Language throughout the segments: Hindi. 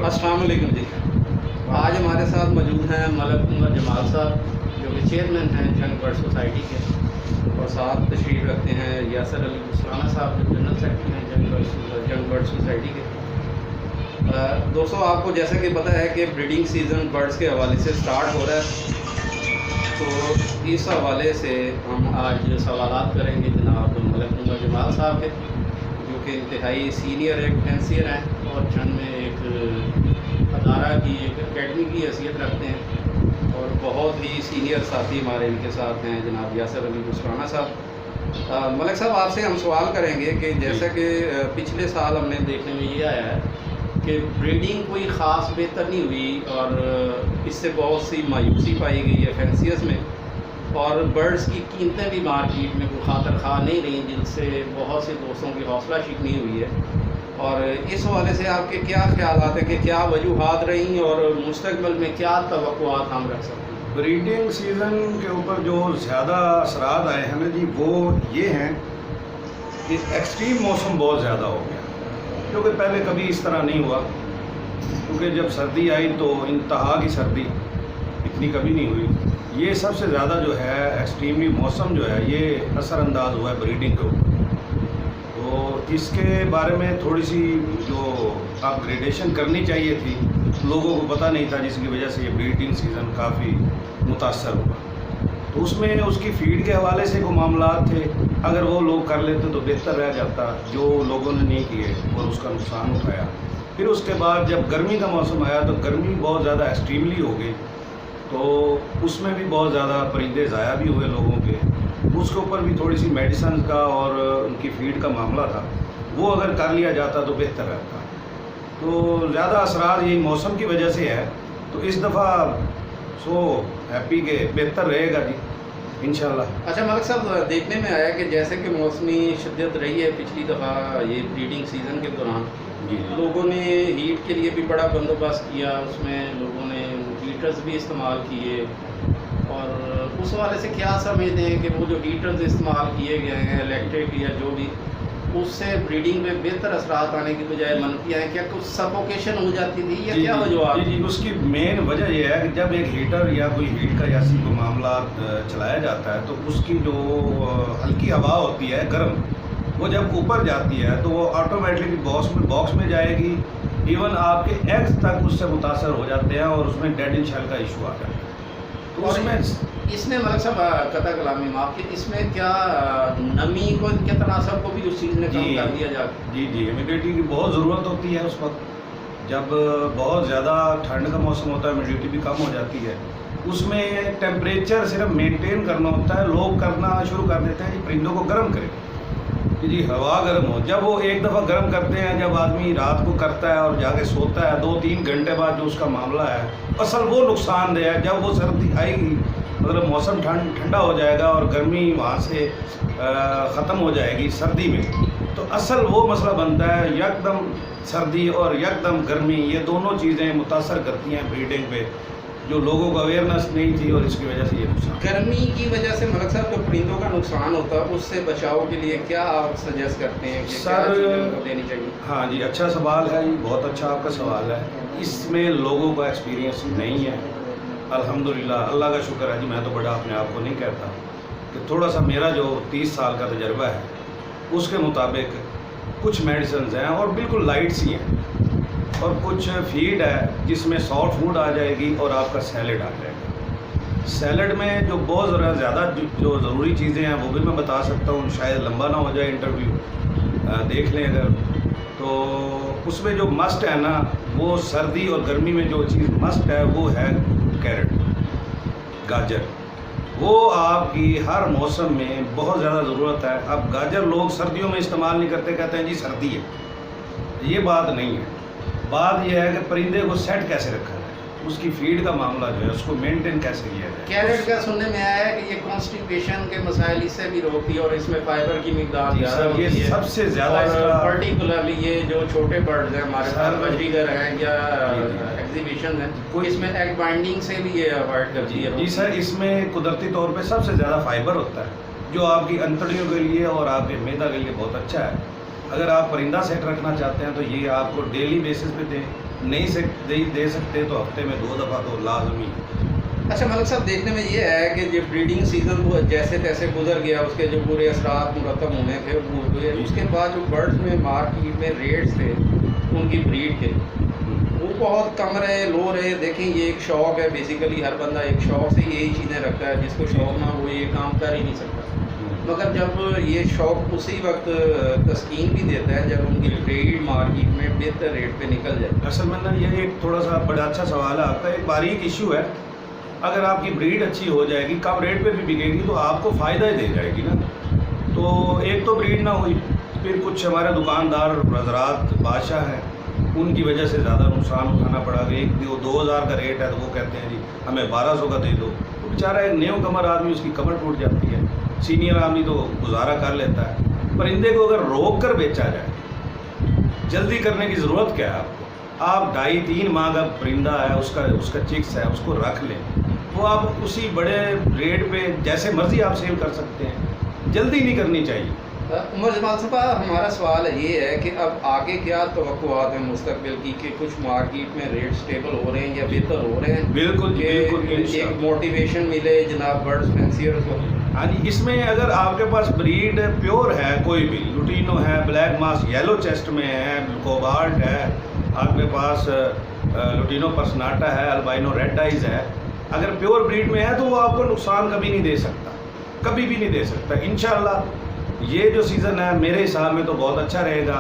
अस्सलाम वालेकुम जी। आज हमारे साथ मौजूद हैं मलक उमर जमाल साहब, जो कि चेयरमैन हैं जंग बर्ड सोसाइटी के, और साथ तशरीफ़ रखते हैं यासर अली गुसराना साहब, जो जनरल सेक्रेटरी हैं जंग बर्ड सोसाइटी के। दोस्तों, आपको जैसा कि पता है कि ब्रीडिंग सीज़न बर्ड्स के हवाले से स्टार्ट हो रहा है, तो इस हवाले से हम आज सवालात करेंगे जनाब मलक उमर जमाल साहब के, जो कि इंतहाई सीनियर एक फैंसियर हैं और चंद में एक अदारा की एक अकेडमी की हैसियत रखते हैं, और बहुत ही सीनियर साथी हमारे इनके साथ हैं जनाब यासर अली गुसराना साहब। मलक साहब, आपसे हम सवाल करेंगे कि जैसा कि पिछले साल हमने देखने में ये आया है कि ब्रीडिंग कोई ख़ास बेहतर नहीं हुई और इससे बहुत सी मायूसी पाई गई है फैंसियर्स में, और बर्ड्स की कीमतें भी मार्केट में कोई खातर खा नहीं रही, जिनसे बहुत से दोस्तों की हौसला शिकनी हुई है। और इस हवाले से आपके क्या ख्यालात हैं कि क्या वजूहात रही और मुस्तकबिल में क्या तवक्कुआत हम रख सकते हैं? ब्रीडिंग सीज़न के ऊपर जो ज़्यादा असरात आए हैं ना जी, वो ये हैं कि एक्सट्रीम मौसम बहुत ज़्यादा हो गया, क्योंकि पहले कभी इस तरह नहीं हुआ। क्योंकि जब सर्दी आई तो इंतहा की सर्दी इतनी कभी नहीं हुई। ये सबसे ज़्यादा जो है एक्सट्रीमली मौसम जो है ये असरअंदाज हुआ है ब्रीडिंग के ऊपर। तो इसके बारे में थोड़ी सी जो अपग्रेडेशन करनी चाहिए थी, लोगों को पता नहीं था, जिसकी वजह से ये ब्रीडिंग सीज़न काफ़ी मुतासर हुआ। तो उसमें उसकी फीड के हवाले से कोई मामला थे, अगर वो लोग कर लेते तो बेहतर रह जाता, जो लोगों ने नहीं किए और उसका नुकसान उठाया। फिर उसके बाद जब गर्मी का मौसम आया तो गर्मी बहुत ज़्यादा एक्सट्रीमली हो गई, तो उसमें भी बहुत ज़्यादा परिंदे ज़ाया भी हुए लोगों के। उसके ऊपर भी थोड़ी सी मेडिसन का और उनकी फीड का मामला था, वो अगर कर लिया जाता तो बेहतर रहता। तो ज़्यादा असरार यही मौसम की वजह से है। तो इस दफ़ा सो हैप्पी के बेहतर रहेगा जी इंशाल्लाह। अच्छा मलक साहब, देखने में आया कि जैसे कि मौसमी शिद्दत रही है पिछली दफ़ा ये ब्रीडिंग सीज़न के दौरान, लोगों ने हीट के लिए भी बड़ा बंदोबस्त किया, उसमें लोगों ने हीटर्स भी इस्तेमाल किए, और उस हवाले से क्या समझते हैं कि वो जो हीटर्स इस्तेमाल किए गए हैं इलेक्ट्रिक या जो भी, उससे ब्रीडिंग में बेहतर असरात आने की बजाय मनफी आए? क्या कुछ सफोकेशन हो जाती थी या क्या वजह? जी, उसकी मेन वजह यह है कि जब एक हीटर या कोई हीट का जैसी कोई मामला चलाया जाता है तो उसकी जो हल्की हवा होती है गर्म, वो जब ऊपर जाती है तो वो ऑटोमेटिकली बॉक्स में जाएगी। इवन आपके एग्स तक उससे मुतासर हो जाते हैं और उसमें डेड इन शेल का इशू आ जाता है। तो उसमें इसमें मतलब साहब कथा कलामी माफ के, इसमें क्या नमी को के तनासब को भी उस चीज़ में कम कर दिया जाए? जी, ह्यूमिडिटी की बहुत ज़रूरत होती है उस वक्त, जब बहुत ज़्यादा ठंड का मौसम होता है, ह्यूमिडिटी भी कम हो जाती है। उसमें टेम्परेचर सिर्फ मेंटेन करना होता है। लोग करना शुरू कर देते हैं कि परिंदों को गर्म करें कि जी हवा गर्म हो। जब वो एक दफ़ा गर्म करते हैं, जब आदमी रात को करता है और जाके सोता है 2-3 घंटे बाद जो उसका मामला है, असल वो नुकसानदेह है। जब वो सर्दी आएगी, मतलब मौसम ठंडा हो जाएगा और गर्मी वहाँ से ख़त्म हो जाएगी सर्दी में, तो असल वो मसला बनता है यकदम सर्दी और यकदम गर्मी, ये दोनों चीज़ें मुतासर करती हैं ब्रीडिंग पे, जो लोगों को अवेयरनेस नहीं थी और इसकी वजह से ये नुकसान। गर्मी की वजह से मलक साहब जो परिंदों का नुकसान होता है, उससे बचाव के लिए क्या आप सजेस्ट करते हैं कि क्या चीज़ें उनको देनी चाहिए? हाँ जी, अच्छा सवाल है, ये बहुत अच्छा आपका सवाल है। इसमें लोगों का एक्सपीरियंस नहीं है अल्हम्दुलिल्लाह, अल्लाह का शुक्र है जी। मैं तो बड़ा अपने आप को नहीं कहता, कि थोड़ा सा मेरा जो 30 साल का तजर्बा है उसके मुताबिक कुछ मेडिसिन हैं और बिल्कुल लाइट सी हैं, और कुछ फीड है जिसमें सॉफ्ट फूड आ जाएगी और आपका सैलड आ जाएगा। सैलड में जो बहुत ज़्यादा जो ज़रूरी चीज़ें हैं वो भी मैं बता सकता हूँ, शायद लंबा ना हो जाए इंटरव्यू, देख लें अगर। तो उसमें जो मस्ट है ना, वो सर्दी और गर्मी में जो चीज़ मस्ट है वो है कैरेट, गाजर। वो आपकी हर मौसम में बहुत ज़्यादा ज़रूरत है। अब गाजर लोग सर्दियों में इस्तेमाल नहीं करते, कहते हैं जी सर्दी है, ये बात नहीं है। बात यह है कि परिंदे को सेट कैसे रखा जाए, उसकी फीड का मामला जो है उसको मेंटेन कैसे किया जाए। कैरेट का सुनने में आया है कि ये कॉन्स्टिपेशन के मसाइल इससे भी रोकती है और इसमें फाइबर की मिकदार ज़्यादा होती है। सबसे ज़्यादा पर्टिकुलरली ये जो छोटे बर्ड्स हैं हमारे पास, बजरीगर हैं या एग्जीबिशन हैं, कोई इसमें एग बाइंडिंग से भी ये अवॉइड करती है? जी सर, इसमें कुदरती तौर पे सबसे ज़्यादा फाइबर होता है, जो आपकी अंतड़ियों के लिए और आपके मैदा के लिए बहुत अच्छा है। अगर आप परिंदा सेट रखना चाहते हैं तो ये आपको डेली बेसिस पे दें, नहीं से दे सकते तो हफ्ते में 2 दफ़ा तो लाजमी। अच्छा मलिक साहब, देखने में ये है कि जो ब्रीडिंग सीज़न वो जैसे तैसे गुजर गया, उसके जो बुरे असरात मुरतब होने थे वो हुए, उसके बाद जो बर्ड्स में मार्केट में रेट्स थे उनकी ब्रीड के वो बहुत कम रहे, लो रहे। देखें ये एक शौक़ है, बेसिकली हर बंदा एक शौक़ से यही चीज़ें रखता है, जिसको शौक़ ना हो ये काम कर ही नहीं सकता। मगर जब ये शौक़ उसी वक्त तस्कीन भी देता है जब उनकी ब्रीड मार्केट में बेहतर रेट पे निकल जाए। असल में ना ये एक थोड़ा सा बड़ा अच्छा सवाल है आपका, एक बारीक इशू है। अगर आपकी ब्रीड अच्छी हो जाएगी, कम रेट पे भी बिकेगी तो आपको फ़ायदा ही दे जाएगी ना। तो एक तो ब्रीड ना हुई, फिर कुछ हमारे दुकानदार हजरात बादशाह हैं, उनकी वजह से ज़्यादा नुकसान उठाना पड़ा। एक 2000 का रेट है तो वो कहते हैं जी हमें 1200 का दे दो। तो बेचारा एक न्यू कमर आदमी, उसकी कमर टूट जाती है। सीनियर आदमी तो गुजारा कर लेता है। परिंदे को अगर रोक कर बेचा जाए, जल्दी करने की ज़रूरत क्या है आपको? आप 2.5-3 माह का परिंदा है, उसका चिक्स है, उसको रख लें, वो आप उसी बड़े रेट पे जैसे मर्ज़ी आप सेल कर सकते हैं। जल्दी नहीं करनी चाहिए। उमर जमाल साहब, हमारा सवाल ये है कि अब आगे क्या तवक्कुआत हैं मुस्तकबिल की, कि कुछ मार्केट में रेट स्टेबल हो रहे हैं या बेहतर हो रहे हैं? बिल्कुल एक मोटिवेशन मिले जनाब बर्ड्स फैंसियर्स को। हाँ जी, इसमें अगर आपके पास ब्रीड प्योर है, कोई भी लुटिनो है, ब्लैक मास येलो चेस्ट में है, कोबाल्ट है, आपके पास लुटिनो पर्सनाटा है, अल्बाइनो रेड आइज है, अगर प्योर ब्रीड में है तो वो आपको नुकसान कभी नहीं दे सकता, कभी भी नहीं दे सकता। इंशाल्लाह ये जो सीज़न है मेरे हिसाब में तो बहुत अच्छा रहेगा।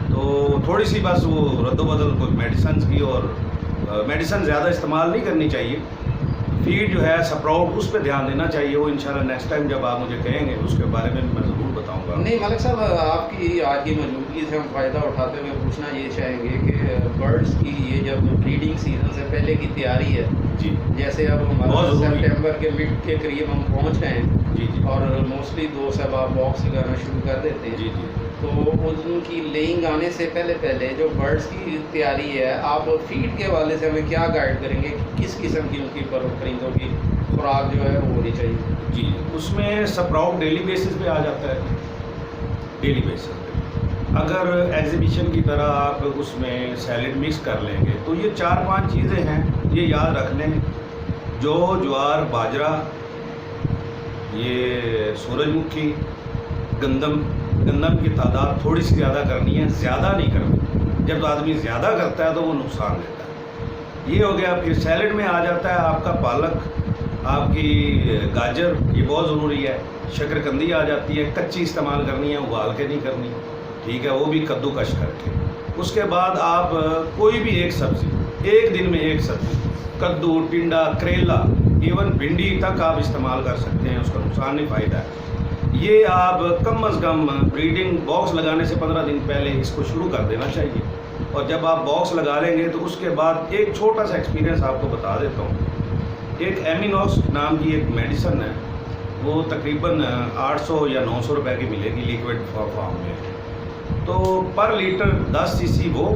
तो थोड़ी सी बस वो रद्दोबदल कोई मेडिसन की, और मेडिसन ज़्यादा इस्तेमाल नहीं करनी चाहिए। फीड जो है स्प्राउट, उस पर ध्यान देना चाहिए। वो इंशाल्लाह नेक्स्ट टाइम जब आप मुझे कहेंगे उसके बारे में मैं ज़रूर बताऊंगा। नहीं मलिक साहब, आपकी आज की मौजूदगी से हम फ़ायदा उठाते हुए पूछना ये चाहेंगे कि बर्ड्स की ये जब ब्रीडिंग सीज़न से पहले की तैयारी है जी, जैसे अब हमारा सितंबर के मिड के करीब हम पहुंच गए हैं जी जी, और मोस्टली 2 से आप बॉक्स लगाना शुरू कर देते हैं जी जी। तो उनकी लेइंग आने से पहले जो बर्ड्स की तैयारी है, आप फीड के हवाले से हमें क्या गाइड करेंगे कि किस किस्म की उनकी परिंदों की खुराक जो है वो होनी चाहिए? जी, उसमें स्प्राउट डेली बेसिस पे आ जाता है, डेली बेसिस पे। अगर एग्जीबिशन की तरह आप उसमें सैलेड मिक्स कर लेंगे तो ये 4-5 चीज़ें हैं, ये याद रख लें। जौ, ज्वार, बाजरा, ये सूरजमुखी, गंदम की तादाद थोड़ी सी ज़्यादा करनी है, ज़्यादा नहीं करनी। जब आदमी ज़्यादा करता है तो वो नुकसान देता है। ये हो गया। फिर सैलेड में आ जाता है आपका पालक, आपकी गाजर, ये बहुत ज़रूरी है। शकरकंदी आ जाती है, कच्ची इस्तेमाल करनी है, उबाल के नहीं करनी, ठीक है, वो भी कद्दूकश करके। उसके बाद आप कोई भी एक सब्ज़ी, एक दिन में एक सब्ज़ी, कद्दू, टिंडा, करेला, इवन भिंडी तक आप इस्तेमाल कर सकते हैं, उसका नुकसान नहीं, फ़ायदा है। ये आप कम अज़ कम ब्रीडिंग बॉक्स लगाने से 15 दिन पहले इसको शुरू कर देना चाहिए। और जब आप बॉक्स लगा लेंगे तो उसके बाद एक छोटा सा एक्सपीरियंस आपको बता देता हूँ। एक एमिनॉक्स नाम की एक मेडिसन है, वो तकरीबन 800 या 900 रुपए की मिलेगी लिक्विड फॉर्म में। तो पर लीटर 10 सीसी वो,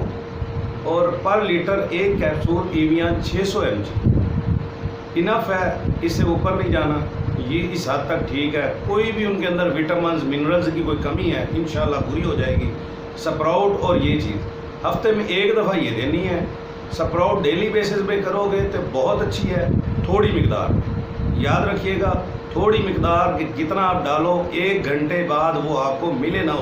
और पर लीटर एक कैप्सूल एवियन 600 mg इनफ है, इससे ऊपर नहीं जाना। ये इस हद तक ठीक है। कोई भी उनके अंदर विटामिन्स मिनरल्स की कोई कमी है इंशाल्लाह पूरी हो जाएगी। स्प्राउट और ये चीज़ हफ्ते में एक दफ़ा ये देनी है। स्प्राउट डेली बेसिस पे करोगे तो बहुत अच्छी है, थोड़ी मिकदार में, याद रखिएगा, थोड़ी मिकदार, जितना आप डालो 1 घंटे बाद वो आपको मिले ना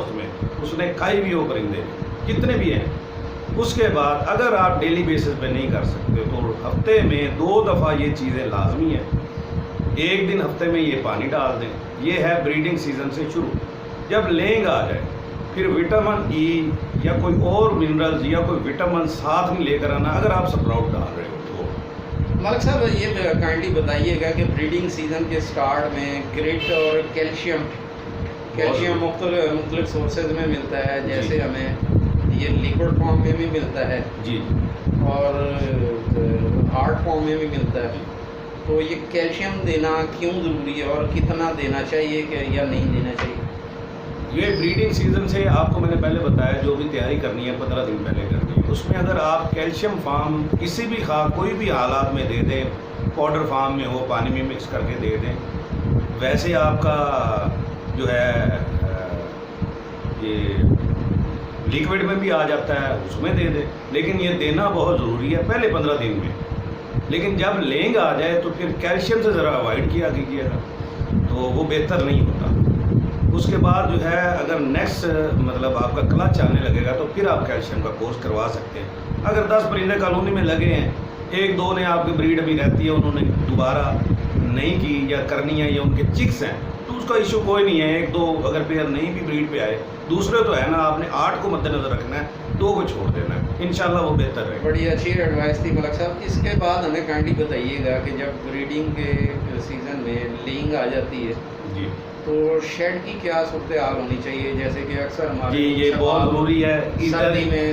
उसने खाई भी हो परिंदे कितने भी हैं। उसके बाद अगर आप डेली बेसिस पे नहीं कर सकते तो हफ्ते में 2 दफ़ा ये चीज़ें लाजमी है। एक दिन हफ्ते में ये पानी डाल दें। ये है ब्रीडिंग सीज़न से शुरू। जब लेंग आ जाए फिर विटामिन ई या कोई और मिनरल्स या कोई विटामिन साथ में लेकर आना, अगर आप स्प्राउट डाल रहे हो तो। मलिक साहब, ये काइंडली बताइएगा कि ब्रीडिंग सीज़न के स्टार्ट में ग्रिट और कैल्शियम मुख्तलिफ सोर्सेज में मिलता है, जैसे हमें ये लिक्विड फॉर्म में भी मिलता है जी, और हार्ड फॉर्म में भी मिलता है। तो ये कैल्शियम देना क्यों ज़रूरी है और कितना देना चाहिए या नहीं देना चाहिए? ये ब्रीडिंग सीज़न से आपको मैंने पहले बताया, जो भी तैयारी करनी है 15 दिन पहले करनी है। उसमें अगर आप कैल्शियम फार्म किसी भी कोई भी हालात में दे दें, पाउडर फार्म में हो, पानी में मिक्स करके दे दें। वैसे आपका जो है ये लिक्विड में भी आ जाता है, उसमें दे दे, लेकिन ये देना बहुत ज़रूरी है पहले 15 दिन में। लेकिन जब लेंग आ जाए तो फिर कैल्शियम से ज़रा अवॉइड किया कीजिएगा, तो वो बेहतर नहीं होता। उसके बाद जो है अगर नेक्स्ट मतलब आपका क्लच आने लगेगा तो फिर आप कैल्शियम का कोर्स करवा सकते हैं। अगर 10 परिंदे कॉलोनी में लगे हैं, एक दो ने आपकी ब्रीड अभी रहती है, उन्होंने दोबारा नहीं की या करनी है या उनके चिक्स हैं, तो उसका इशू कोई नहीं है। एक दो अगर पेयर नहीं भी ब्रीड पे आए, दूसरे तो है ना, आपने 8 को मद्देनजर रखना है, 2 को छोड़ देना है, इंशाल्लाह वो बेहतर रहेगा। बड़ी अच्छी एडवाइस थी मलक साहब। इसके बाद हमें काइंडली बताइएगा कि जब ब्रीडिंग के सीज़न में लेइंग आ जाती है जी, तो शेड की क्या सूरत हाल होनी चाहिए? जैसे कि अक्सर हमारे जी ये बहुत ज़रूरी है।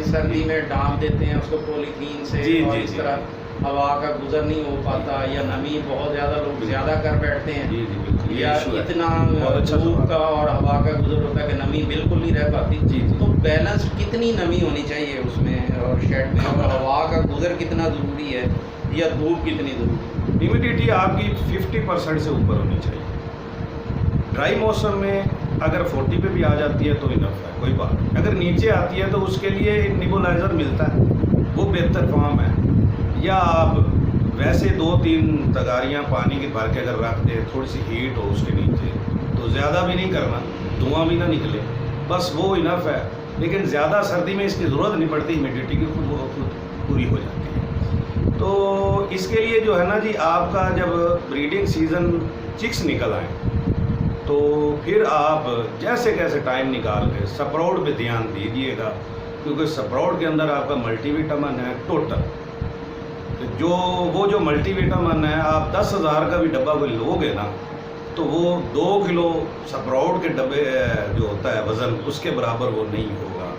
सर्दी में डाल देते हैं उसको पॉलीथीन से, जी, और जी, इस जी। तरह हवा का गुजर नहीं हो पाता, या नमी बहुत ज़्यादा लोग ज़्यादा कर बैठते हैं, जी जी बिल्कुल, ये या इशू है। इतना बहुत अच्छा धूप सवाल। का और हवा का गुजर होता है कि नमी बिल्कुल नहीं रह पाती। जी, जी। तो बैलेंस कितनी नमी होनी चाहिए उसमें और शेड में, और हवा का गुजर कितना ज़रूरी है, या धूप कितनी ज़रूरी है? ह्यूमिडिटी आपकी 50% से ऊपर होनी चाहिए। ड्राई मौसम में अगर 40 पे भी आ जाती है तो इनफ है, कोई बात नहीं। अगर नीचे आती है तो उसके लिए निबुलाइज़र मिलता है, वो बेहतर फॉर्म है। या आप वैसे 2-3 तगारियाँ पानी की भर के अगर रख दें, थोड़ी सी हीट हो उसके नीचे, तो ज़्यादा भी नहीं करना, धुआं भी ना निकले, बस वो इनफ है। लेकिन ज़्यादा सर्दी में इसकी ज़रूरत नहीं पड़ती, ह्यूमिडिटी की खुद वो खुद पूरी हो जाती है। तो इसके लिए जो है ना जी, आपका जब ब्रीडिंग सीज़न चिक्स निकल आए तो फिर आप जैसे कैसे टाइम निकाल के स्प्राउट पे ध्यान दीजिएगा, क्योंकि स्प्राउट के अंदर आपका मल्टीविटामिन है टोटल। तो वो जो मल्टीविटामिन है, आप 10,000 का भी डब्बा कोई लोगे ना, तो वो 2 किलो स्प्राउट के डब्बे जो होता है वज़न, उसके बराबर वो नहीं होगा।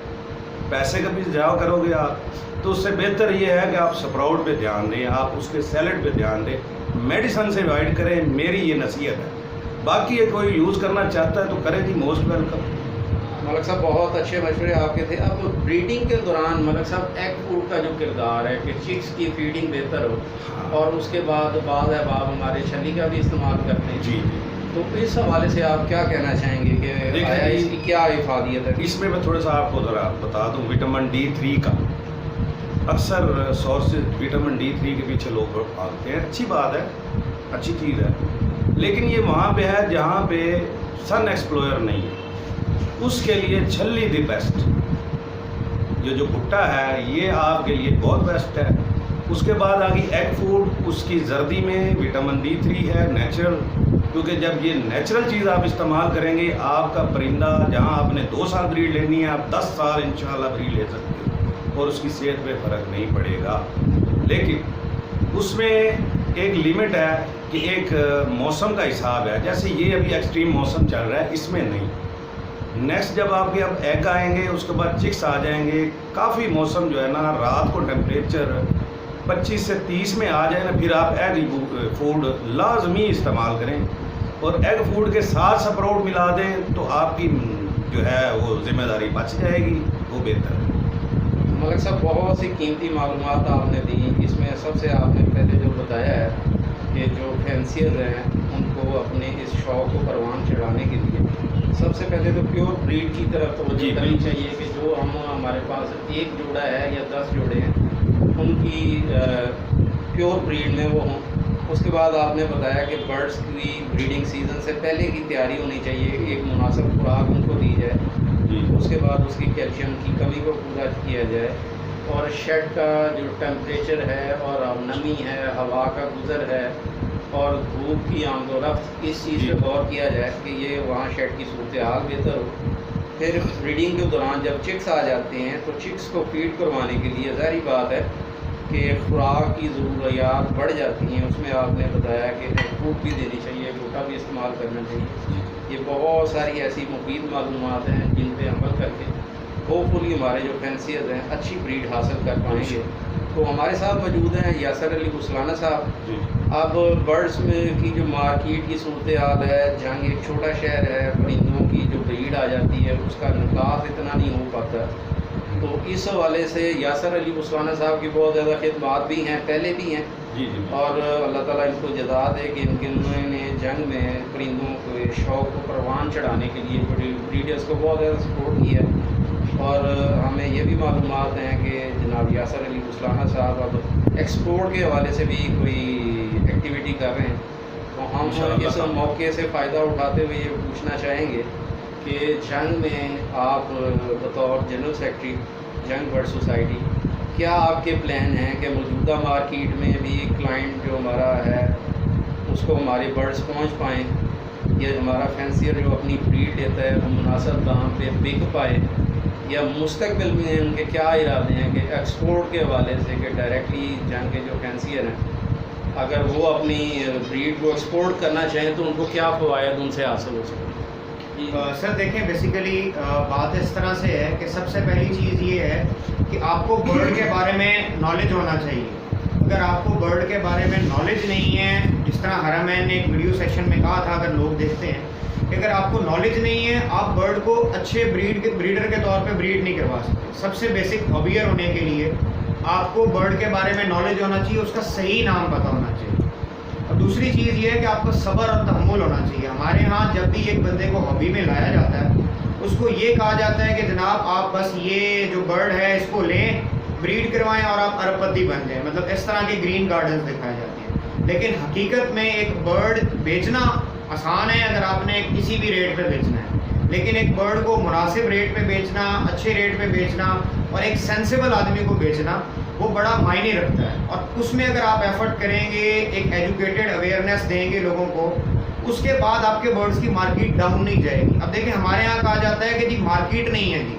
पैसे का भी ज़ाया करोगे आप, तो उससे बेहतर ये है कि आप स्प्राउट पे ध्यान दें, आप उसके सैलेड पे ध्यान दें, मेडिसन से अवॉइड करें, मेरी ये नसीहत है। बाकी ये कोई यूज़ करना चाहता है तो करे जी, मोस्ट वेलकम। मलक साहब बहुत अच्छे मशवरे आपके थे। अब ब्रीडिंग के दौरान मलक साहब एग फूड का जो किरदार है कि चिक्स की फीडिंग बेहतर हो, हाँ। और उसके बाद अहबाब हमारे छली का भी इस्तेमाल करते हैं, जी, तो इस हवाले से आप क्या कहना चाहेंगे कि देखिए, आया इसकी क्या इफादियत है? इसमें मैं थोड़ा सा आपको ज़रा बता दूं, विटामिन D3 का अक्सर सोर्सेज विटामिन D3 के पीछे लोग भागते हैं। अच्छी बात है, अच्छी चीज़ है, लेकिन ये वहाँ पे है जहाँ पे सन एक्सप्लोयर नहीं है, उसके लिए छल्ली द बेस्ट। ये जो भुट्टा है ये आपके लिए बहुत बेस्ट है। उसके बाद आ गई एग फूड, उसकी जर्दी में विटामिन D3 है नेचुरल, क्योंकि जब ये नेचुरल चीज़ आप इस्तेमाल करेंगे, आपका परिंदा जहाँ आपने 2 साल ब्रीड लेनी है, आप 10 साल इंशाल्लाह ब्रीड ले सकते हो और उसकी सेहत पे फ़र्क नहीं पड़ेगा। लेकिन उसमें एक लिमिट है कि एक मौसम का हिसाब है। जैसे ये अभी एक्सट्रीम मौसम चल रहा है, इसमें नहीं। नेक्स्ट जब आपके अब एग आएंगे, उसके बाद चिक्स आ जाएंगे, काफ़ी मौसम जो है ना, रात को टेम्परेचर 25 से 30 में आ जाए ना, फिर आप एग फूड लाजमी इस्तेमाल करें, और एग फूड के साथ स्प्राउट मिला दें तो आपकी जो है वो जिम्मेदारी बच जाएगी, वो बेहतर है। मलक साहब बहुत सी कीमती मालूमात आपने दी। इसमें सबसे आपने पहले जो बताया है कि जो फैंसियर हैं उनको अपने इस शौक़ को परवान चढ़ाने के लिए सबसे पहले तो प्योर ब्रीड की तरफ तवज्जो करनी चाहिए कि जो हमारे पास एक जोड़ा है या 10 जोड़े हैं, उनकी प्योर ब्रीड में वो हों। उसके बाद आपने बताया कि बर्ड्स की ब्रीडिंग सीज़न से पहले की तैयारी होनी चाहिए, एक मुनासिब खुराक उनको दी जाए, उसके बाद उसकी कैल्शियम की कमी को पूरा किया जाए, और शेड का जो टेम्परेचर है और नमी है, हवा का गुज़र है और धूप की आमदोरफ्त, इस चीज़ पे गौर किया जाए कि ये वहाँ शेड की सूरत हाल बेहतर हो। फिर ब्रीडिंग के दौरान जब चिक्स आ जाते हैं तो चिक्स को फीड करवाने के लिए ज़ाहिर बात है कि खुराक की ज़रूरियात बढ़ जाती हैं। उसमें आपने बताया कि फूड भी देनी चाहिए, भुट्टा भी इस्तेमाल करना चाहिए। ये बहुत सारी ऐसी मुफीद मालूमात हैं जिन पे अमल करके होपफुली हमारे जो फैंसियर्स हैं अच्छी ब्रीड हासिल कर पाएंगे। तो हमारे साथ मौजूद हैं यासर अली गुसलाना साहब। अब बर्ड्स में की जो मार्केट की सूरत हाल है, जहाँ एक छोटा शहर है, परिंदों की जो ब्रीड आ जाती है उसका निकास इतना नहीं हो पाता, तो इस हवाले से यासर अली गुसलाना साहब की बहुत ज़्यादा खिदमात भी हैं, पहले भी हैं, और अल्लाह ताला इनको जज़ा दे कि इन्होंने जंग में परिंदों के शौक़ को परवान चढ़ाने के लिए ब्रीडर्स को बहुत ज़्यादा सपोर्ट किया है। और हमें ये भी मालूमात हैं कि जनाब यासर अली रुस्लाना साहब अब एक्सपोर्ट के हवाले से भी कोई एक्टिविटी कर रहे हैं। तो हम इस मौके से फ़ायदा उठाते हुए ये पूछना चाहेंगे कि जंग में आप बतौर जनरल सेक्रेटरी जंग बर्ड सोसाइटी, क्या आपके प्लान हैं कि मौजूदा मार्केट में भी क्लाइंट जो हमारा है उसको हमारे बर्ड्स पहुंच पाएँ, या हमारा फैंसियर जो अपनी ब्रीड लेता है वो मुनासिब दाम पे बिक पाए, या मुस्तकबिल में उनके क्या इरादे हैं कि एक्सपोर्ट के हवाले से कि डायरेक्टली जंग के जो फैंसियर हैं अगर वो अपनी ब्रीड को एक्सपोर्ट करना चाहें तो उनको क्या फ़वायद उनसे हासिल हो सके? सर देखें, बेसिकली बात इस तरह से है कि सबसे पहली चीज़ ये है कि आपको बर्ड के बारे में नॉलेज होना चाहिए। अगर आपको बर्ड के बारे में नॉलेज नहीं है, जिस तरह हरमैन ने एक वीडियो सेक्शन में कहा था, अगर लोग देखते हैं कि अगर आपको नॉलेज नहीं है आप बर्ड को अच्छे ब्रीडर के तौर पे ब्रीड नहीं करवा सकते। सबसे बेसिक हॉबियर होने के लिए आपको बर्ड के बारे में नॉलेज होना चाहिए, उसका सही नाम पता होना चाहिए। और दूसरी चीज़ ये है कि आपको सब्र और तहम्मुल होना चाहिए। हमारे यहाँ जब भी एक बंदे को हॉबी में लाया जाता है उसको ये कहा जाता है कि जनाब आप बस ये जो बर्ड है इसको लें, ब्रीड करवाएं और आप अरबपति बन जाएं। मतलब इस तरह के ग्रीन गार्डन्स दिखाए जाते हैं। लेकिन हकीकत में एक बर्ड बेचना आसान है अगर आपने किसी भी रेट पे बेचना है, लेकिन एक बर्ड को मुनासिब रेट पे बेचना, अच्छे रेट पे बेचना और एक सेंसिबल आदमी को बेचना वो बड़ा मायने रखता है। और उसमें अगर आप एफर्ट करेंगे, एक एजुकेटेड अवेयरनेस देंगे लोगों को, उसके बाद आपके बर्ड्स की मार्केट डाउन नहीं जाएगी। अब देखिए हमारे यहाँ कहा जाता है कि जी मार्केट नहीं है जी,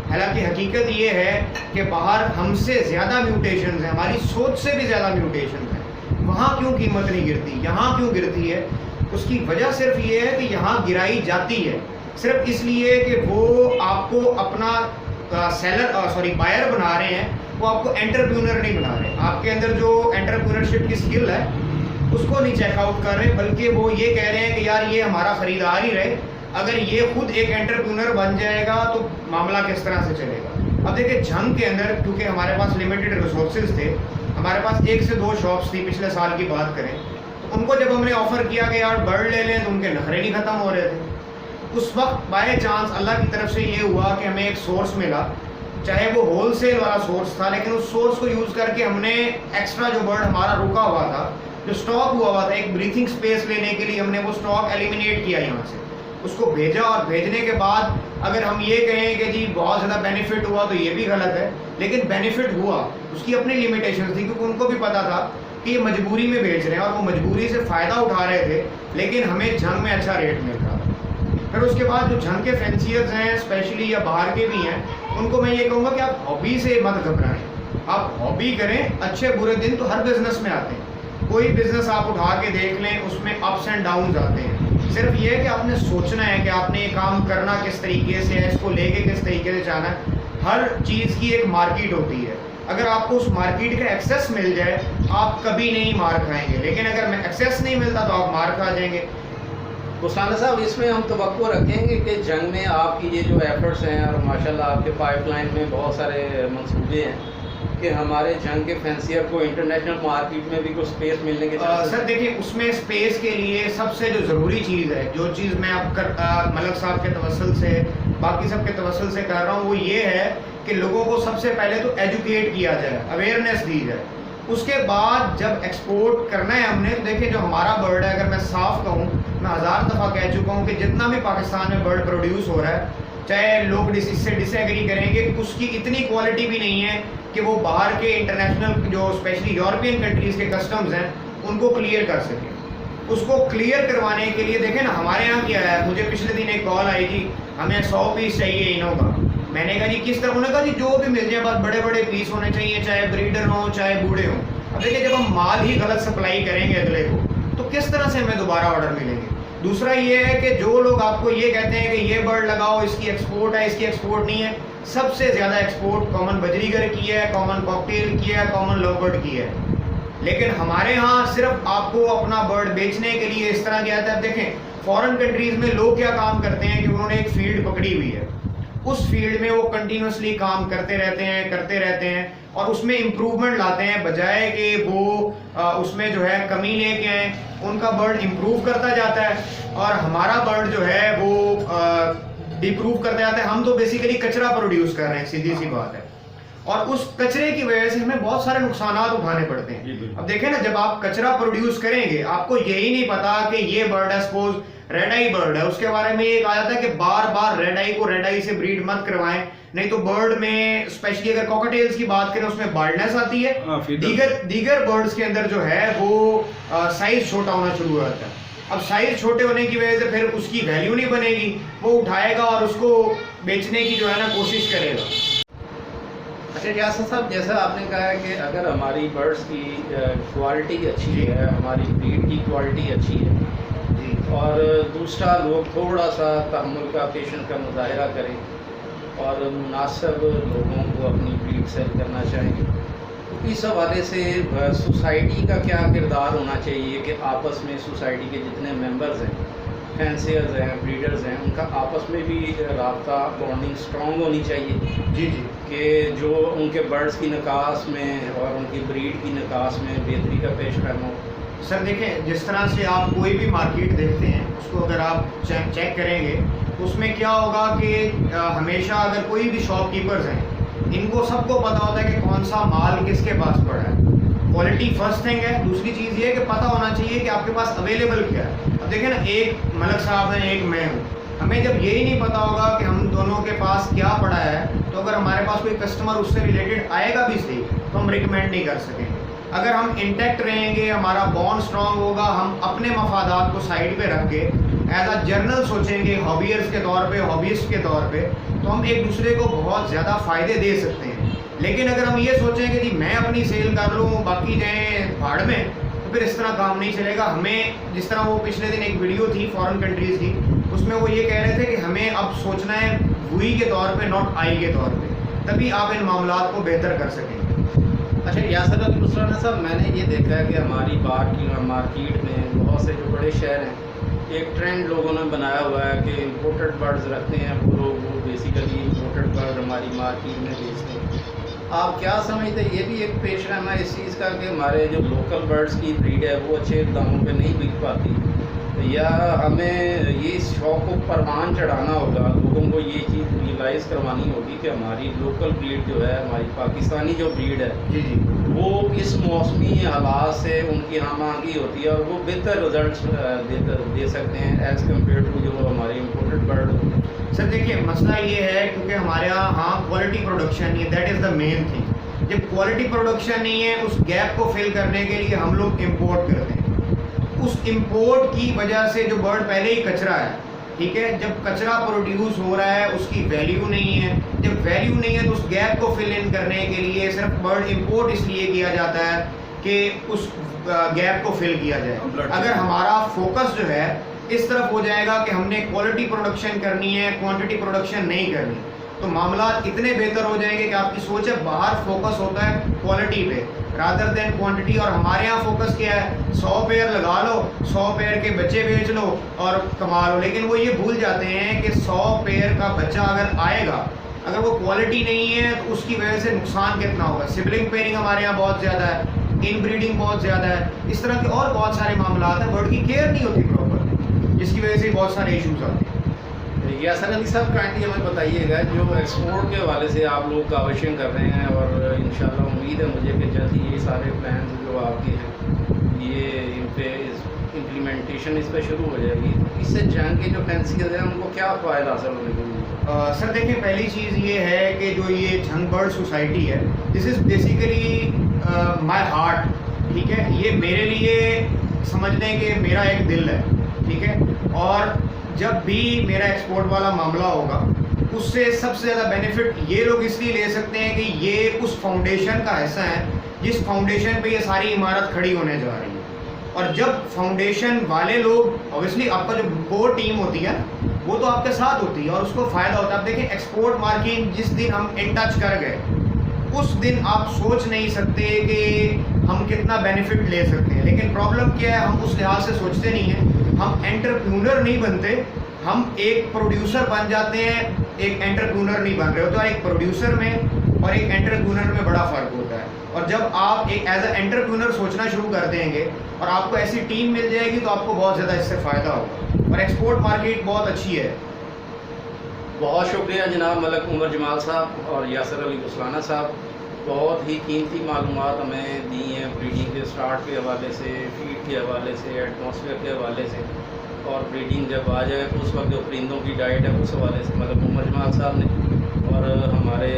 हालांकि हकीकत ये है कि बाहर हमसे ज़्यादा म्यूटेशंस हैं, हमारी सोच से भी ज़्यादा म्यूटेशंस हैं। वहाँ क्यों कीमत नहीं गिरती, यहाँ क्यों गिरती है? उसकी वजह सिर्फ ये है कि यहाँ गिराई जाती है सिर्फ इसलिए कि वो आपको अपना बायर बना रहे हैं, वो आपको एंटरप्रेन्योर नहीं बना रहे। आपके अंदर जो एंटरप्रेन्योरशिप की स्किल है उसको नहीं चेकआउट कर रहे, बल्कि वो ये कह रहे हैं कि यार ये हमारा ख़रीदार ही रहे, अगर ये खुद एक एंटरप्रेन्योर बन जाएगा तो मामला किस तरह से चलेगा। अब देखिए जंग के अंदर क्योंकि हमारे पास लिमिटेड रिसोर्सेज थे, हमारे पास 1 से 2 शॉप्स थी, पिछले साल की बात करें तो उनको जब हमने ऑफ़र किया कि यार बर्ड ले लें तो उनके नखरे नहीं ख़त्म हो रहे थे। उस वक्त बाय चांस अल्लाह की तरफ से ये हुआ कि हमें एक सोर्स मिला, चाहे वो होलसेल वाला सोर्स था, लेकिन उस सोर्स को यूज़ करके हमने एक्स्ट्रा जो बर्ड हमारा रुका हुआ था, जो स्टॉक हुआ था, एक ब्रीथिंग स्पेस लेने के लिए हमने वो स्टॉक एलिमिनेट किया यहाँ से, उसको भेजा। और भेजने के बाद अगर हम ये कहें कि जी बहुत ज़्यादा बेनिफिट हुआ तो ये भी गलत है, लेकिन बेनिफिट हुआ, उसकी अपनी लिमिटेशन थी क्योंकि उनको भी पता था कि ये मजबूरी में बेच रहे हैं और वो मजबूरी से फ़ायदा उठा रहे थे, लेकिन हमें जंग में अच्छा रेट मिल रहा था। फिर उसके बाद जो जंग के फैंसियर्स हैं स्पेशली या बाहर के भी हैं, उनको मैं ये कहूँगा कि आप हॉबी से मत घबराएं, आप हॉबी करें। अच्छे बुरे दिन तो हर बिज़नेस में आते हैं, कोई बिज़नेस आप उठा के देख लें उसमें अप्स एंड डाउन्स आते हैं। सिर्फ ये है कि आपने सोचना है कि आपने ये काम करना किस तरीके से है, इसको लेके किस तरीके से जाना है। हर चीज़ की एक मार्केट होती है, अगर आपको उस मार्केट का एक्सेस मिल जाए आप कभी नहीं मार खाएंगे, लेकिन अगर एक्सेस नहीं मिलता तो आप मार खा जाएंगे। रुस्लाना साहब, इसमें हम तवक्को रखेंगे कि जंग में आपकी ये जो एफ़र्ट्स हैं और माशाल्लाह आपके पाइपलाइन में बहुत सारे मंसूबे हैं कि हमारे जंग के फैंसियर को इंटरनेशनल मार्केट में भी कुछ स्पेस मिलने के सर देखिए उसमें स्पेस के लिए सबसे जो ज़रूरी चीज़ है, जो चीज़ मैं आप मलक साहब के तवस्सुल से, बाकी सब के तवस्सुल से कर रहा हूँ, वो ये है कि लोगों को सबसे पहले तो एजुकेट किया जाए, अवेयरनेस दी जाए। उसके बाद जब एक्सपोर्ट करना है हमने, तो देखिए जो हमारा बर्ड है, अगर मैं साफ कहूँ, मैं 1000 दफ़ा कह चुका हूँ कि जितना भी पाकिस्तान में बर्ड प्रोड्यूस हो रहा है, चाहे लोग इससे डिसएग्री करेंगे, उसकी इतनी क्वालिटी भी नहीं है कि वो बाहर के इंटरनेशनल जो स्पेशली यूरोपियन कंट्रीज़ के कस्टम्स हैं उनको क्लियर कर सकें। उसको क्लियर करवाने के लिए देखें ना, हमारे यहाँ क्या है, मुझे पिछले दिन एक कॉल आई थी, हमें 100 पीस चाहिए इनों का। मैंने कहा जी किस तरह? उन्होंने कहा जी जो भी मिल जाए, बस बड़े बड़े पीस होने चाहिए, चाहे ब्रीडर हो चाहे बूढ़े हों। अब देखिए जब हम माल ही गलत सप्लाई करेंगे अगले को, तो किस तरह से हमें दोबारा ऑर्डर मिलेंगे? दूसरा ये है कि जो लोग आपको ये कहते हैं कि ये बर्ड लगाओ, इसकी एक्सपोर्ट है, इसकी एक्सपोर्ट नहीं है, सबसे ज़्यादा एक्सपोर्ट कॉमन बजरीगर की है, कॉमन कॉकटेल की है, कॉमन लवबर्ड की है। लेकिन हमारे यहाँ सिर्फ आपको अपना बर्ड बेचने के लिए इस तरह किया जाता है। देखें फॉरेन कंट्रीज़ में लोग क्या काम करते हैं कि उन्होंने एक फील्ड पकड़ी हुई है, उस फील्ड में वो कंटिन्यूसली काम करते रहते हैं और उसमें इम्प्रूवमेंट लाते हैं, बजाय कि वो उसमें जो है कमी लेके आएँ। उनका बर्ड इम्प्रूव करता जाता है और हमारा बर्ड जो है वो प्रूव करते जाते हैं। हम तो बेसिकली कचरा प्रोड्यूस कर रहे हैं, सीधी सी बात है, और उस कचरे की वजह से हमें बहुत सारे नुकसान उठाने पड़ते हैं। अब देखें ना, जब आप कचरा प्रोड्यूस करेंगे, आपको यही नहीं पता कि ये बर्ड है, सपोज रेड आई बर्ड है, उसके बारे में ये कहा जाता है कि बार बार रेड आई को रेड आई से ब्रीड मत करवाएं, नहीं तो बर्ड में स्पेशली अगर कॉकटेल्स की बात करें उसमें बाल्डनेस आती है। दीगर बर्ड्स के अंदर जो है वो साइज छोटा होना शुरू हो जाता है। अब साइज छोटे होने की वजह से फिर उसकी वैल्यू नहीं बनेगी, वो उठाएगा और उसको बेचने की जो है ना कोशिश करेगा। अच्छा यासर साहब, जैसा आपने कहा है कि अगर हमारी बर्ड्स की क्वालिटी अच्छी है, हमारी ब्रीड की क्वालिटी अच्छी है, और दूसरा लोग थोड़ा सा तहम्मुल का, पेशेंस का मुजाहरा करें और मुनासिब लोगों को अपनी ब्रीड सेल करना चाहेंगे, तो इस हवाले से सोसाइटी का क्या किरदार होना चाहिए कि आपस में सोसाइटी के जितने मेंबर्स हैं, फैंसियर्स हैं, ब्रीडर्स हैं, उनका आपस में भी रब्ता, बॉन्डिंग स्ट्रॉन्ग होनी चाहिए जी कि जो उनके बर्ड्स की निकास में और उनकी ब्रीड की निकास में बेहतरी का पेश करना हो। सर देखें, जिस तरह से आप कोई भी मार्केट देखते हैं, उसको अगर आप चेक करेंगे तो उसमें क्या होगा कि हमेशा अगर कोई भी शॉपकीपर्स हैं, इनको सबको पता होता है कि कौन सा माल किसके पास पड़ा है। क्वालिटी फर्स्ट थिंग है। दूसरी चीज़ ये है कि पता होना चाहिए कि आपके पास अवेलेबल क्या है। अब देखें ना, एक मलक साहब हैं, एक मैं हूँ, हमें जब यही नहीं पता होगा कि हम दोनों के पास क्या पड़ा है, तो अगर हमारे पास कोई कस्टमर उससे रिलेटेड आएगा भी सही तो हम रिकमेंड नहीं कर सकेंगे। अगर हम इंटैक्ट रहेंगे, हमारा बॉन्ड स्ट्रांग होगा, हम अपने मफादात को साइड पे रख के एज अ जर्नल सोचेंगे, हॉबियर्स के तौर पे, हॉबियस्ट के तौर पे, तो हम एक दूसरे को बहुत ज़्यादा फ़ायदे दे सकते हैं। लेकिन अगर हम ये सोचें कि जी मैं अपनी सेल कर लूँ, बाकी जाए भाड़ में, तो फिर इस तरह काम नहीं चलेगा। हमें जिस तरह वो पिछले दिन एक वीडियो थी फॉरेन कंट्रीज़ की, उसमें वो ये कह रहे थे कि हमें अब सोचना है वी के तौर पे, नॉट आई के तौर पे, तभी आप इन मामलात को बेहतर कर सकेंगे। अच्छा यासर अली मुसलाना साहब, मैंने ये देखा है कि हमारी मार्केट में बहुत से जो बड़े शहर हैं, एक ट्रेंड लोगों ने बनाया हुआ है कि इम्पोर्टेड बर्ड्स रखते हैं वो लोग, वो बेसिकली इम्पोर्टेड बर्ड हमारी मार्केट में बेचते हैं। आप क्या समझते हैं, ये भी एक पेशराना इस चीज़ का कि हमारे जो लोकल बर्ड्स की ब्रीड है वो अच्छे दामों पे नहीं बिक पाती, या हमें ये शौक़ को परवान चढ़ाना होगा, लोगों को ये चीज़ रियलाइज़ करवानी होगी कि हमारी लोकल ब्रीड जो है, हमारी पाकिस्तानी जो ब्रीड है, जी जी, वो इस मौसमी हालात से उनकी हम आंगी होती है और वो बेहतर रिजल्ट्स दे सकते हैं एज़ कम्पेयर टू जो हमारे इम्पोर्टेड बर्ड होते हैं। सर देखिए, मसला ये है क्योंकि हमारे यहाँ क्वालिटी प्रोडक्शन नहीं है, that is the main thing. जब क्वालिटी प्रोडक्शन नहीं है, उस गैप को फिल करने के लिए हम लोग इम्पोर्ट करते हैं। उस इम्पोर्ट की वजह से जो बर्ड पहले ही कचरा है, ठीक है, जब कचरा प्रोड्यूस हो रहा है उसकी वैल्यू नहीं है। जब वैल्यू नहीं है तो उस गैप को फिल इन करने के लिए सिर्फ बर्ड इम्पोर्ट इसलिए किया जाता है कि उस गैप को फिल किया जाए। अगर हमारा फोकस जो है इस तरफ हो जाएगा कि हमने क्वालिटी प्रोडक्शन करनी है, क्वांटिटी प्रोडक्शन नहीं करनी, तो मामला इतने बेहतर हो जाएंगे कि आपकी सोच है, बाहर फोकस होता है क्वालिटी पे रादर देन क्वांटिटी। और हमारे यहाँ फोकस क्या है, 100 पेयर लगा लो, 100 पेयर के बच्चे बेच लो और कमा लो। लेकिन वो ये भूल जाते हैं कि 100 पेयर का बच्चा अगर आएगा, अगर वो क्वालिटी नहीं है तो उसकी वजह से नुकसान कितना होगा। सिबलिंग पेयरिंग हमारे यहाँ बहुत ज़्यादा है, इन ब्रीडिंग बहुत ज़्यादा है, इस तरह के और बहुत सारे मामला हैं। बर्ड की केयर नहीं होती प्रॉपर, जिसकी वजह से बहुत सारे इशूज़ आते हैं। यासर अली साहब, काइंडली हमें बताइएगा, जो एक्सपोर्ट के हवाले से आप लोग काविशें कर रहे हैं, और इंशाल्लाह उम्मीद है मुझे कि जल्द ही ये सारे प्लान जो आपके हैं ये इन पे इम्प्लीमेंटेशन इस पर शुरू हो जाएगी, तो इससे जंग के जो फैंसीज हैं उनको क्या फ़ायदा हासिल होने को मिलेगा? सर देखिए, पहली चीज़ ये है कि जो ये झंग बर्ड सोसाइटी है, this is basically my heart, ठीक है। ये मेरे लिए समझ लें कि मेरा एक दिल है, ठीक है। और जब भी मेरा एक्सपोर्ट वाला मामला होगा, उससे सबसे ज़्यादा बेनिफिट ये लोग इसलिए ले सकते हैं कि ये उस फाउंडेशन का हिस्सा है जिस फाउंडेशन पे ये सारी इमारत खड़ी होने जा रही है। और जब फाउंडेशन वाले लोग, ऑब्वियसली आपका जो कोर टीम होती है वो तो आपके साथ होती है और उसको फ़ायदा होता है। आप देखिए, एक्सपोर्ट मार्केट जिस दिन हम इन टच कर गए, उस दिन आप सोच नहीं सकते कि हम कितना बेनिफिट ले सकते हैं। लेकिन प्रॉब्लम क्या है, हम उस लिहाज से सोचते नहीं हैं, हम एंटरप्रेन्योर नहीं बनते, हम एक प्रोड्यूसर बन जाते हैं, एक एंटरप्रेन्योर नहीं बन रहे होते। और एक प्रोड्यूसर में और एक एंटरप्रेन्योर में बड़ा फ़र्क होता है। और जब आप एक एज अ एंटरप्रेन्योर सोचना शुरू कर देंगे और आपको ऐसी टीम मिल जाएगी, तो आपको बहुत ज़्यादा इससे फ़ायदा होगा। और एक्सपोर्ट मार्केट बहुत अच्छी है। बहुत शुक्रिया जनाब मलक उमर जमाल साहब और यासर अली गुसलाना साहब, बहुत ही कीमती मालूमात हमें दी हैं ब्रीडिंग के स्टार्ट के हवाले से, फीड के हवाले से, एटमॉस्फेयर के हवाले से, और ब्रीडिंग जब आ जाए उस वक्त जो परिंदों की डाइट है उस हवाले से मलक उमर जमाल साहब ने, और हमारे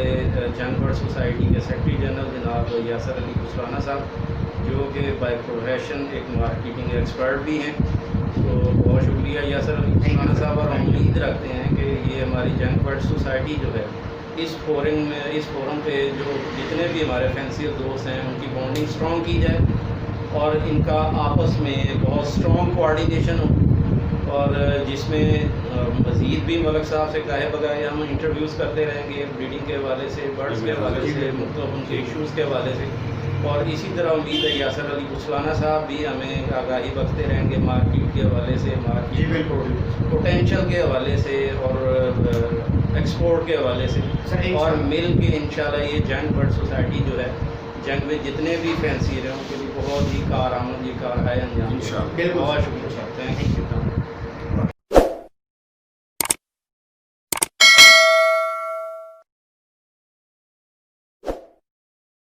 जंग बर्ड सोसाइटी के सेक्रेटरी जनरल जनाब यासर अली गुसलाना साहब जो कि बाय प्रोफेशन एक मार्केटिंग एक्सपर्ट भी हैं। तो बहुत शुक्रिया यासर अली गुसलाना साहब, और हम उम्मीद रखते हैं कि ये हमारी जंग बर्ड सोसाइटी जो है इस फोरम पे जो जितने भी हमारे फैंसियर दोस्त हैं उनकी बॉन्डिंग स्ट्रॉन्ग की जाए और इनका आपस में बहुत स्ट्रॉन्ग कोऑर्डिनेशन हो, और जिसमें मज़ीद भी मलक साहब से कहे बगैर हम इंटरव्यूज़ करते रहेंगे ब्रीडिंग के हवाले से, बर्ड्स के हवाले से, मुख्तलिफ उनके इश्यूज़ के हवाले से। और इसी तरह उम्मीद है यासर अली गुसलाना साहब भी हमें आगाही बख्शते रहेंगे मार्केट के हवाले से, मार्केट पोटेंशियल के हवाले से और एक्सपोर्ट के हवाले से, और मिल के इंशाल्लाह ये जंग बर्ड सोसाइटी जो है जंग में जितने भी फैंसी हैं उनके लिए बहुत ही कारआमद ये कार है अंजाम। बिल्कुल, बहुत शुक्रिया, थैंक यू।